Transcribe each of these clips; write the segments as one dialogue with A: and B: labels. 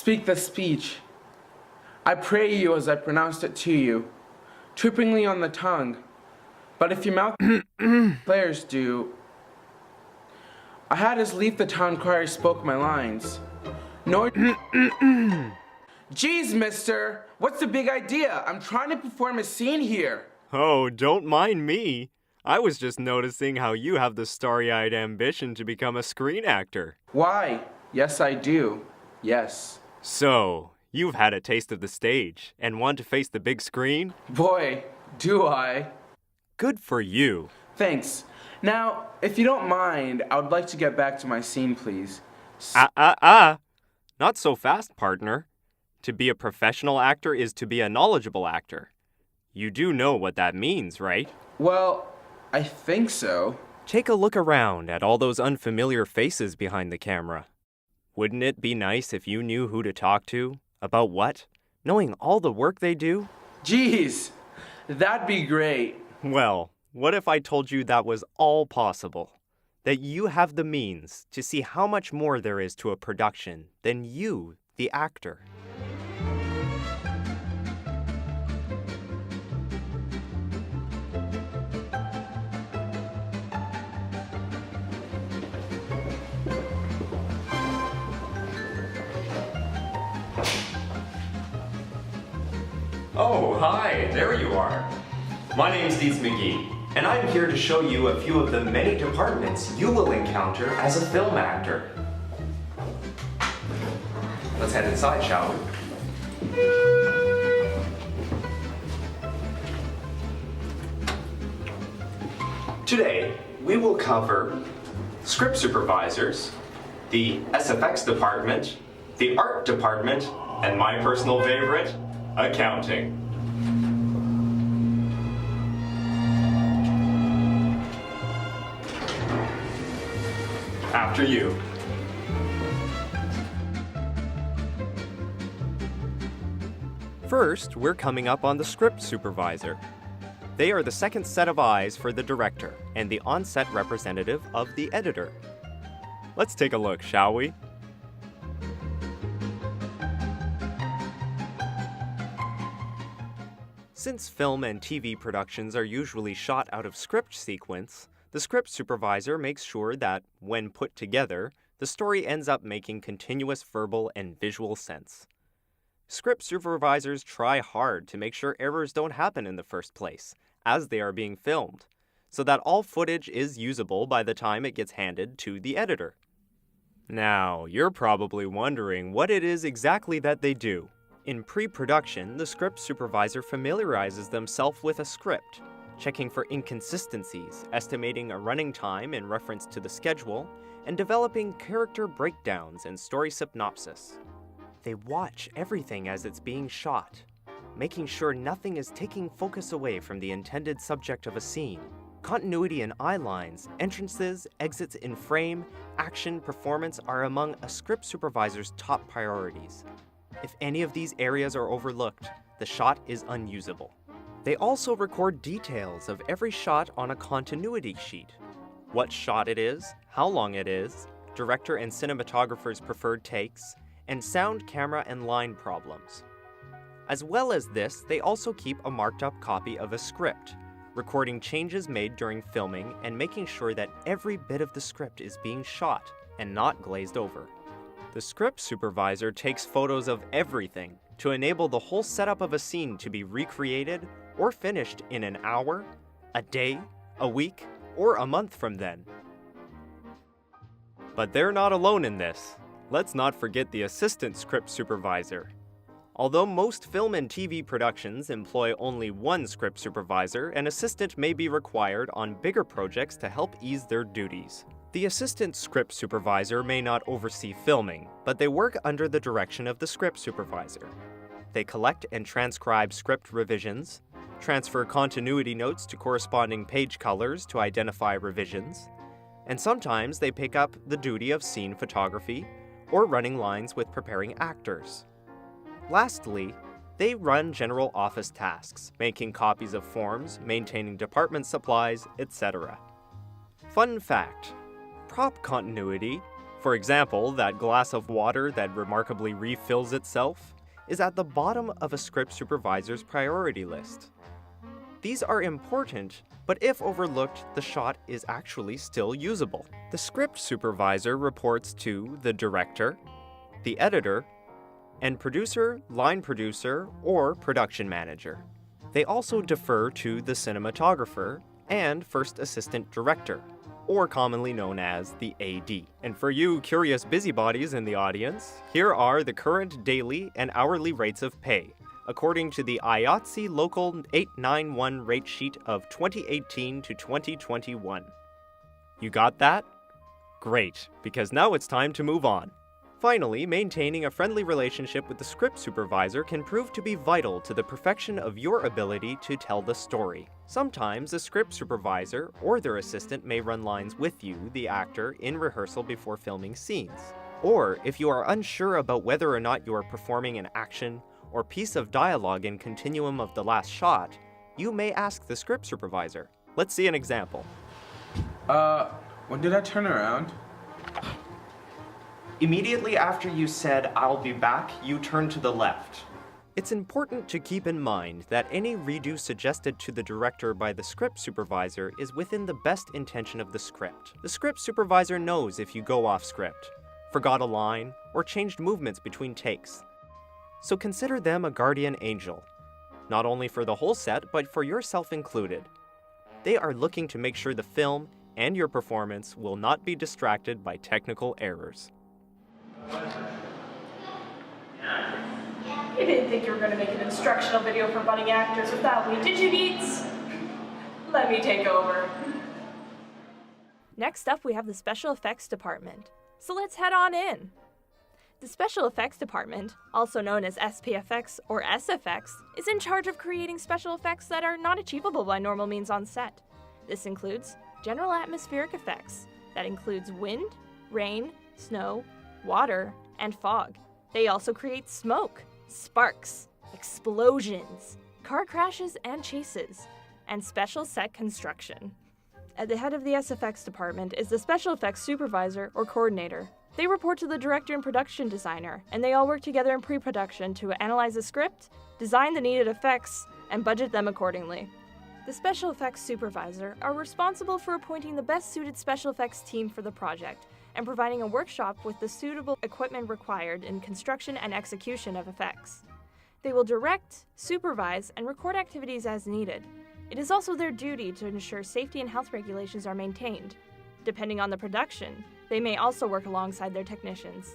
A: Speak the speech. I pray you as I pronounced it to you, trippingly on the tongue. But if your mouth players do, I had as lief the town crier spoke my lines. Nor Jeez, mister, what's the big idea? I'm trying to perform a scene here.
B: Oh, don't mind me. I was just noticing how you have the starry-eyed ambition to become a screen actor.
A: Why? Yes, I do. Yes.
B: So, you've had a taste of the stage and want to face the big screen?
A: Boy, do I.
B: Good for you.
A: Thanks. Now, if you don't mind, I would like to get back to my scene, please.
B: Not so fast, partner. To be a professional actor is to be a knowledgeable actor. You do know what that means, right?
A: Well, I think so.
B: Take a look around at all those unfamiliar faces behind the camera. Wouldn't it be nice if you knew who to talk to? About what? Knowing all the work they do?
A: Geez, that'd be great.
B: Well, what if I told you that was all possible? That you have the means to see how much more there is to a production than you, the actor.
C: Oh, hi, there you are. My name's Dietz McGee, and I'm here to show you a few of the many departments you will encounter as a film actor. Let's head inside, shall we? Today, we will cover script supervisors, the SFX department, the art department, and my personal favorite, accounting. After you.
B: First, we're coming up on the script supervisor. They are the second set of eyes for the director and the on-set representative of the editor. Let's take a look, shall we? Since film and TV productions are usually shot out of script sequence, the script supervisor makes sure that, when put together, the story ends up making continuous verbal and visual sense. Script supervisors try hard to make sure errors don't happen in the first place, as they are being filmed, so that all footage is usable by the time it gets handed to the editor. Now, you're probably wondering what it is exactly that they do. In pre-production, the script supervisor familiarizes themselves with a script, checking for inconsistencies, estimating a running time in reference to the schedule, and developing character breakdowns and story synopsis. They watch everything as it's being shot, making sure nothing is taking focus away from the intended subject of a scene. Continuity in eye lines, entrances, exits in frame, action, performance are among a script supervisor's top priorities. If any of these areas are overlooked, the shot is unusable. They also record details of every shot on a continuity sheet. What shot it is, how long it is, director and cinematographer's preferred takes, and sound, camera, and line problems. As well as this, they also keep a marked up copy of a script, recording changes made during filming and making sure that every bit of the script is being shot and not glazed over. The script supervisor takes photos of everything to enable the whole setup of a scene to be recreated or finished in an hour, a day, a week, or a month from then. But they're not alone in this. Let's not forget the assistant script supervisor. Although most film and TV productions employ only one script supervisor, an assistant may be required on bigger projects to help ease their duties. The assistant script supervisor may not oversee filming, but they work under the direction of the script supervisor. They collect and transcribe script revisions, transfer continuity notes to corresponding page colors to identify revisions, and sometimes they pick up the duty of scene photography or running lines with preparing actors. Lastly, they run general office tasks, making copies of forms, maintaining department supplies, etc. Fun fact: prop continuity, For example, that glass of water that remarkably refills itself is at the bottom of a script supervisor's priority list. These are important, but if overlooked, the shot is actually still usable. The script supervisor reports to the director, the editor, and producer, line producer, or production manager. They also defer to the cinematographer and first assistant director, or commonly known as the AD. And for you curious busybodies in the audience, here are the current daily and hourly rates of pay, according to the IATSE Local 891 rate sheet of 2018 to 2021. You got that? Great, because now it's time to move on. Finally, maintaining a friendly relationship with the script supervisor can prove to be vital to the perfection of your ability to tell the story. Sometimes the script supervisor or their assistant may run lines with you, the actor, in rehearsal before filming scenes. Or, if you are unsure about whether or not you are performing an action or piece of dialogue in continuum of the last shot, you may ask the script supervisor. Let's see an example.
A: When did I turn around?
C: Immediately after you said, "I'll be back," you turned to the left.
B: It's important to keep in mind that any redo suggested to the director by the script supervisor is within the best intention of the script. The script supervisor knows if you go off script, forgot a line, or changed movements between takes. So consider them a guardian angel, not only for the whole set, but for yourself included. They are looking to make sure the film and your performance will not be distracted by technical errors.
D: You didn't think you were going to make an instructional video for budding actors without me, did you, Deets? Let me take over.
E: Next up, we have the Special Effects Department. So let's head on in. The Special Effects Department, also known as SPFX or SFX, is in charge of creating special effects that are not achievable by normal means on set. This includes general atmospheric effects. That includes wind, rain, snow, water, and fog. They also create smoke, sparks, explosions, car crashes and chases, and special set construction. At the head of the SFX department is the Special Effects Supervisor or Coordinator. They report to the director and production designer, and they all work together in pre-production to analyze the script, design the needed effects, and budget them accordingly. The Special Effects Supervisor are responsible for appointing the best suited special effects team for the project, and providing a workshop with the suitable equipment required in construction and execution of effects. They will direct, supervise, and record activities as needed. It is also their duty to ensure safety and health regulations are maintained. Depending on the production, they may also work alongside their technicians.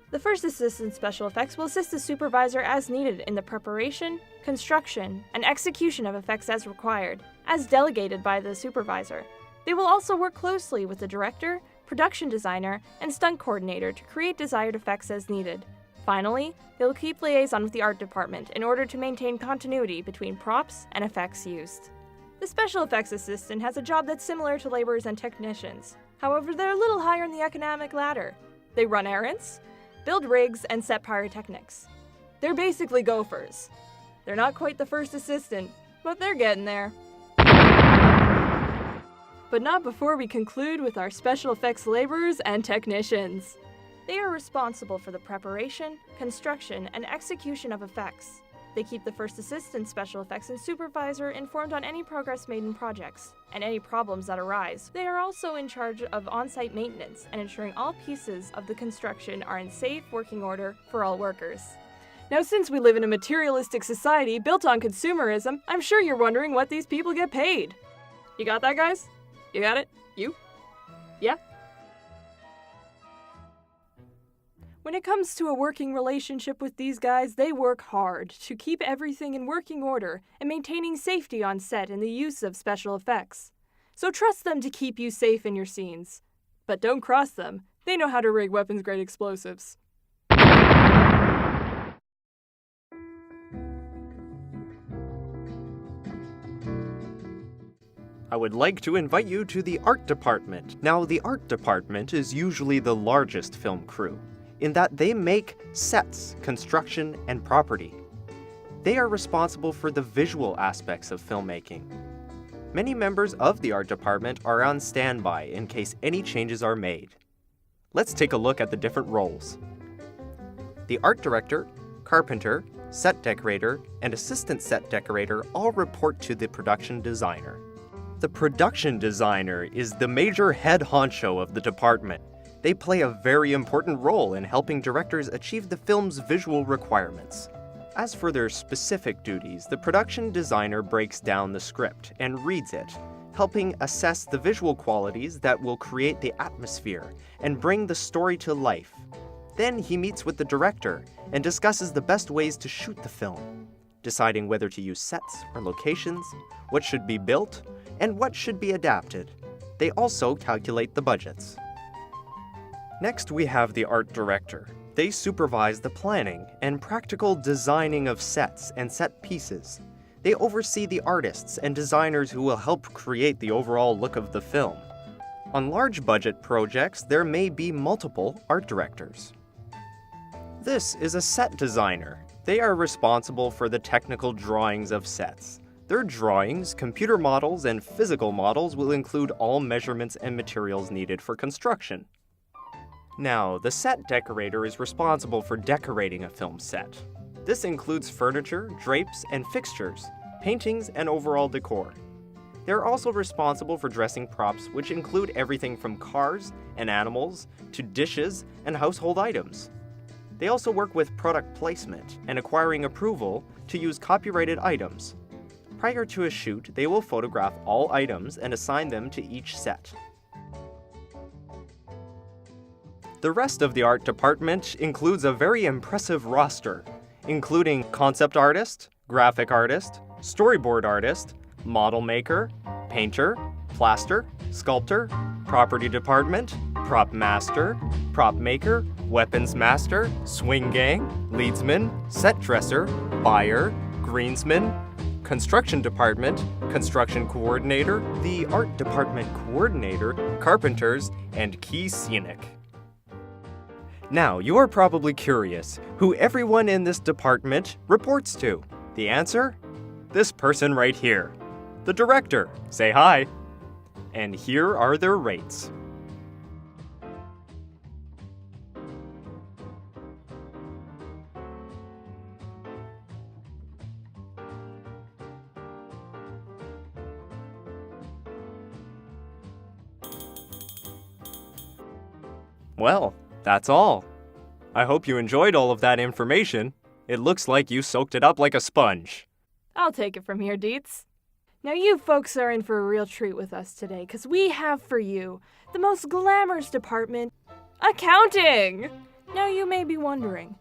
E: The First Assistant Special Effects will assist the supervisor as needed in the preparation, construction, and execution of effects as required, as delegated by the supervisor. They will also work closely with the director, production designer, and stunt coordinator to create desired effects as needed. Finally, they will keep liaison with the art department in order to maintain continuity between props and effects used. The special effects assistant has a job that's similar to laborers and technicians. However, they're a little higher in the economic ladder. They run errands, build rigs, and set pyrotechnics. They're basically gophers. They're not quite the first assistant, but they're getting there. But not before we conclude with our special effects laborers and technicians. They are responsible for the preparation, construction, and execution of effects. They keep the first assistant special effects and supervisor informed on any progress made in projects, and any problems that arise. They are also in charge of on-site maintenance and ensuring all pieces of the construction are in safe working order for all workers. Now, since we live in a materialistic society built on consumerism, I'm sure you're wondering what these people get paid. You got that, guys? You got it? You? Yeah? When it comes to a working relationship with these guys, they work hard to keep everything in working order and maintaining safety on set in the use of special effects. So trust them to keep you safe in your scenes. But don't cross them. They know how to rig weapons-grade explosives.
B: I would like to invite you to the art department. Now, the art department is usually the largest film crew, in that they make sets, construction, and property. They are responsible for the visual aspects of filmmaking. Many members of the art department are on standby in case any changes are made. Let's take a look at the different roles. The art director, carpenter, set decorator, and assistant set decorator all report to the production designer. The production designer is the major head honcho of the department. They play a very important role in helping directors achieve the film's visual requirements. As for their specific duties, the production designer breaks down the script and reads it, helping assess the visual qualities that will create the atmosphere and bring the story to life. Then he meets with the director and discusses the best ways to shoot the film, deciding whether to use sets or locations, what should be built, and what should be adapted. They also calculate the budgets. Next, we have the art director. They supervise the planning and practical designing of sets and set pieces. They oversee the artists and designers who will help create the overall look of the film. On large budget projects, there may be multiple art directors. This is a set designer. They are responsible for the technical drawings of sets. Their drawings, computer models, and physical models will include all measurements and materials needed for construction. Now, the set decorator is responsible for decorating a film set. This includes furniture, drapes, and fixtures, paintings, and overall decor. They're also responsible for dressing props, which include everything from cars and animals to dishes and household items. They also work with product placement and acquiring approval to use copyrighted items. Prior to a shoot, they will photograph all items and assign them to each set. The rest of the art department includes a very impressive roster, including concept artist, graphic artist, storyboard artist, model maker, painter, plaster, sculptor, property department, prop master, prop maker, weapons master, swing gang, leadsman, set dresser, buyer, greensman, construction department, construction coordinator, the art department coordinator, carpenters, and key scenic. Now, you are probably curious who everyone in this department reports to. The answer? This person right here. The director. Say hi. And here are their rates. Well, that's all. I hope you enjoyed all of that information. It looks like you soaked it up like a sponge.
E: I'll take it from here, Deets. Now you folks are in for a real treat with us today, because we have for you the most glamorous department, accounting! Now you may be wondering,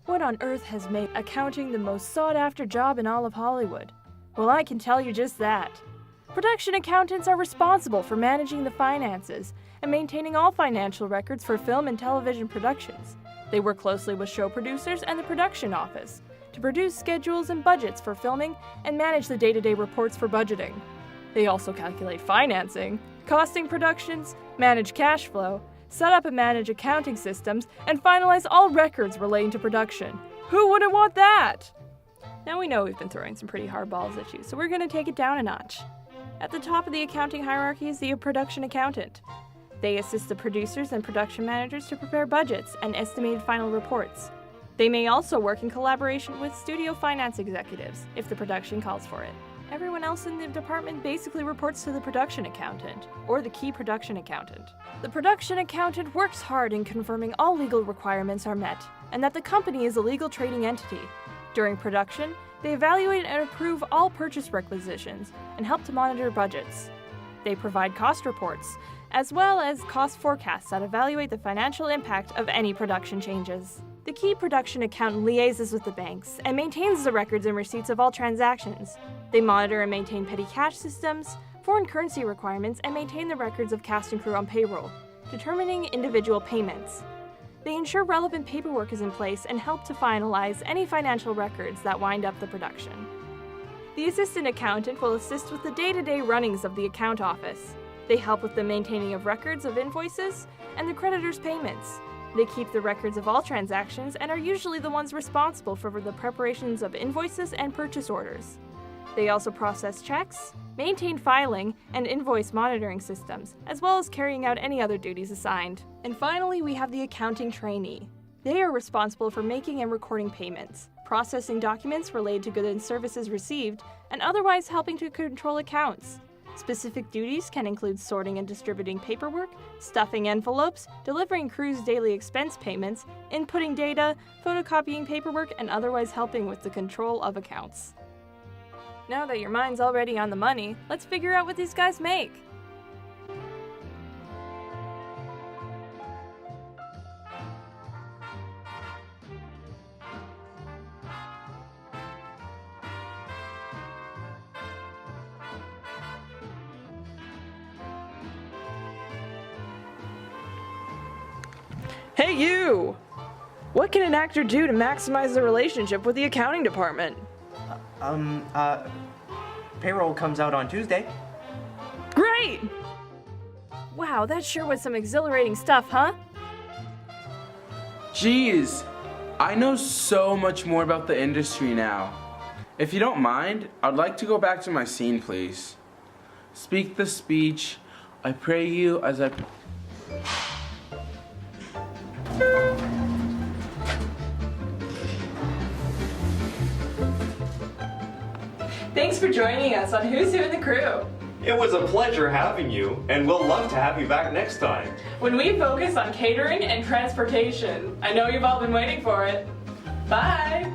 E: what on earth has made accounting the most sought-after job in all of Hollywood? Well, I can tell you just that. Production accountants are responsible for managing the finances and maintaining all financial records for film and television productions. They work closely with show producers and the production office to produce schedules and budgets for filming and manage the day-to-day reports for budgeting. They also calculate financing, costing productions, manage cash flow, set up and manage accounting systems, and finalize all records relating to production. Who wouldn't want that? Now we know we've been throwing some pretty hard balls at you, so we're going to take it down a notch. At the top of the accounting hierarchy is the production accountant. They assist the producers and production managers to prepare budgets and estimated final reports. They may also work in collaboration with studio finance executives if the production calls for it. Everyone else in the department basically reports to the production accountant, or the key production accountant. The production accountant works hard in confirming all legal requirements are met, and that the company is a legal trading entity. During production, they evaluate and approve all purchase requisitions and help to monitor budgets. They provide cost reports, as well as cost forecasts that evaluate the financial impact of any production changes. The key production accountant liaises with the banks and maintains the records and receipts of all transactions. They monitor and maintain petty cash systems, foreign currency requirements, and maintain the records of cast and crew on payroll, determining individual payments. They ensure relevant paperwork is in place and help to finalize any financial records that wind up the production. The assistant accountant will assist with the day-to-day runnings of the account office. They help with the maintaining of records of invoices and the creditor's payments. They keep the records of all transactions and are usually the ones responsible for the preparations of invoices and purchase orders. They also process checks, maintain filing and invoice monitoring systems, as well as carrying out any other duties assigned. And finally, we have the accounting trainee. They are responsible for making and recording payments, processing documents related to goods and services received, and otherwise helping to control accounts. Specific duties can include sorting and distributing paperwork, stuffing envelopes, delivering crews' daily expense payments, inputting data, photocopying paperwork, and otherwise helping with the control of accounts. Now that your mind's already on the money, let's figure out what these guys make. Hey you! What can an actor do to maximize the relationship with the accounting department?
B: Payroll comes out on Tuesday.
E: Great! Wow, that sure was some exhilarating stuff, huh?
A: Jeez, I know so much more about the industry now. If you don't mind, I'd like to go back to my scene, please. Speak the speech. I pray you as I...
D: Thanks for joining us on Who's Who in the Crew.
C: It was a pleasure having you, and we'll love to have you back next time.
D: When we focus on catering and transportation. I know you've all been waiting for it. Bye!